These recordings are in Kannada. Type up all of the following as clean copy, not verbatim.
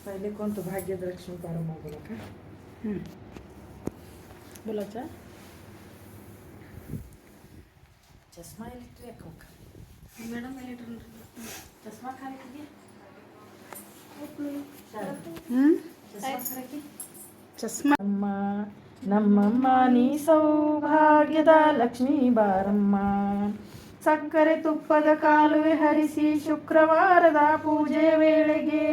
पहले कौन तो भाग्यद लक्ष्मी पारम्मा बोला का बोलाचा चष्मा इलेक्ट्रिक का मैडम इलेक्ट्रिक चष्मा खाने के लिए ಚಸ್ಮಾ ನಮ್ಮಮ್ಮ ನೀ ಸೌಭಾಗ್ಯದ ಲಕ್ಷ್ಮೀ ಬಾರಮ್ಮ ಸಕ್ಕರೆ ತುಪ್ಪದ ಕಾಲುವೆ ಹರಿಸಿ ಶುಕ್ರವಾರದ ಪೂಜೆ ವೇಳೆಗೆ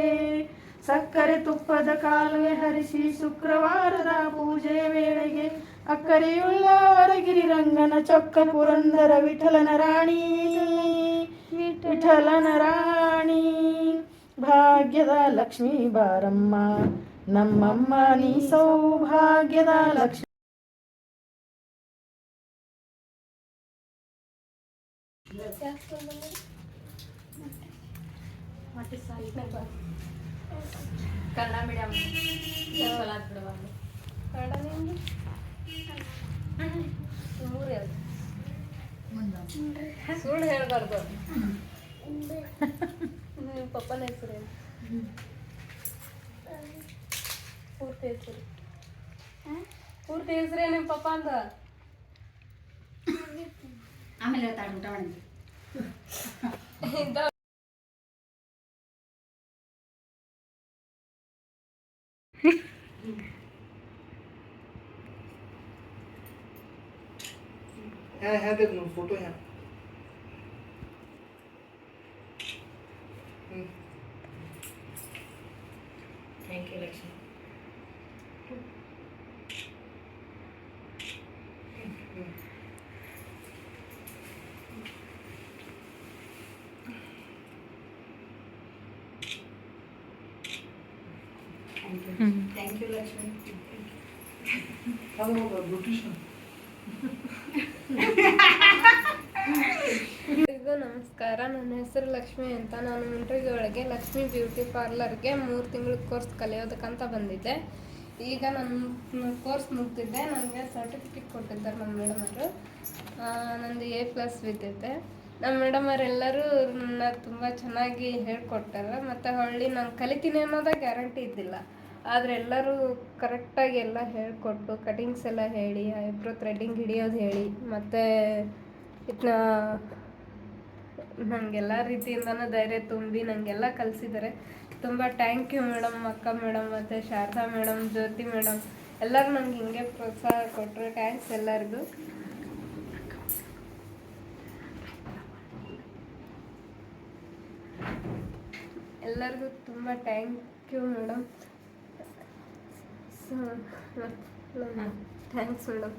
ಸಕ್ಕರೆ ತುಪ್ಪದ ಕಾಲುವೆ ಹರಿಸಿ ಶುಕ್ರವಾರದ ಪೂಜೆ ವೇಳೆಗೆ ಅಕ್ಕರೆಯುಳ್ಳ ವರಗಿರಿ ರಂಗನ ಚೊಕ್ಕ ಪುರಂದರ ವಿಠಲನ ರಾಣಿ ವಿಠಲನ ರಾಣಿ ಭಾಗ್ಯದ ಲಕ್ಷ್ಮೀ ಬಾರಮ್ಮ ನಮ್ಮಮ್ಮ ನೀ ಸೌಭಾಗ್ಯದ ಲಕ್ಷ್ಮೀ ಕನ್ನಡ ಮೀಡಿಯಂ ಸುಳ್ಳು ಹೇಳ್ಬಾರ್ದು ಪಪ್ಪನ ಹೆಸರು ಪೂರ್ತಿ ಹೆಸರೇ ನಿಮ್ಮ ಪಪ್ಪ ಅಂತ ಆಮೇಲೆ ಊಟ ಮಾಡಿ है देख लो फोटो है thank you Lakshmi thank you Lakshmi ಅದು ಬ್ಯೂಟಿಷಿಯನ್ ಎಲ್ರಿಗೂ ನಮಸ್ಕಾರ. ನನ್ನ ಹೆಸರು ಲಕ್ಷ್ಮಿ ಅಂತ. ನಾನು ಮುಂಡ್ರಿಗಿ ಒಳಗೆ ಲಕ್ಷ್ಮಿ ಬ್ಯೂಟಿ ಪಾರ್ಲರ್ಗೆ 3 ತಿಂಗಳು ಕೋರ್ಸ್ ಕಲಿಯೋದಕ್ಕಂತ ಬಂದಿದ್ದೆ. ಈಗ ನನ್ನ ಕೋರ್ಸ್ ಮುಗ್ದಿದ್ದೆ. ನನಗೆ ಸರ್ಟಿಫಿಕೇಟ್ ಕೊಟ್ಟಿದ್ದಾರೆ ನಮ್ಮ ಮೇಡಮ್ ಅವರು. ನಂದು A+ ಬಿದ್ದಿದ್ದೆ. ನಮ್ಮ ಮೇಡಮ್ ಅವರೆಲ್ಲರೂ ನನ್ನ ತುಂಬ ಚೆನ್ನಾಗಿ ಹೇಳ್ಕೊಟ್ಟಾರೆ. ಮತ್ತು ಹೊಳ್ಳಿ ನಾನು ಕಲಿತೀನಿ ಅನ್ನೋದೇ ಗ್ಯಾರಂಟಿ ಇದ್ದಿಲ್ಲ. ಆದರೆ ಎಲ್ಲರೂ ಕರೆಕ್ಟಾಗಿ ಎಲ್ಲ ಹೇಳಿಕೊಟ್ಟು ಕಟಿಂಗ್ಸ್ ಎಲ್ಲ ಹೇಳಿ, ಐಬ್ರೋ ಥ್ರೆಡ್ಡಿಂಗ್ ಹಿಡಿಯೋದು ಹೇಳಿ, ಮತ್ತು ಇದನ್ನ ನನಗೆಲ್ಲ ರೀತಿಯಿಂದನೂ ಧೈರ್ಯ ತುಂಬಿ ನನಗೆಲ್ಲ ಕಲಿಸಿದ್ದಾರೆ. ತುಂಬ ಥ್ಯಾಂಕ್ ಯು ಮೇಡಮ್, ಅಕ್ಕ ಮೇಡಮ್, ಮತ್ತು ಶಾರದಾ ಮೇಡಮ್, ಜ್ಯೋತಿ ಮೇಡಮ್ ಎಲ್ಲರೂ ನನಗೆ ಹಿಂಗೆ ಪ್ರೋತ್ಸಾಹ ಕೊಟ್ಟರು. ಥ್ಯಾಂಕ್ಸ್ ಎಲ್ಲರಿಗೂ. ಎಲ್ಲರಿಗೂ ತುಂಬ thank you madam. Thanks madam.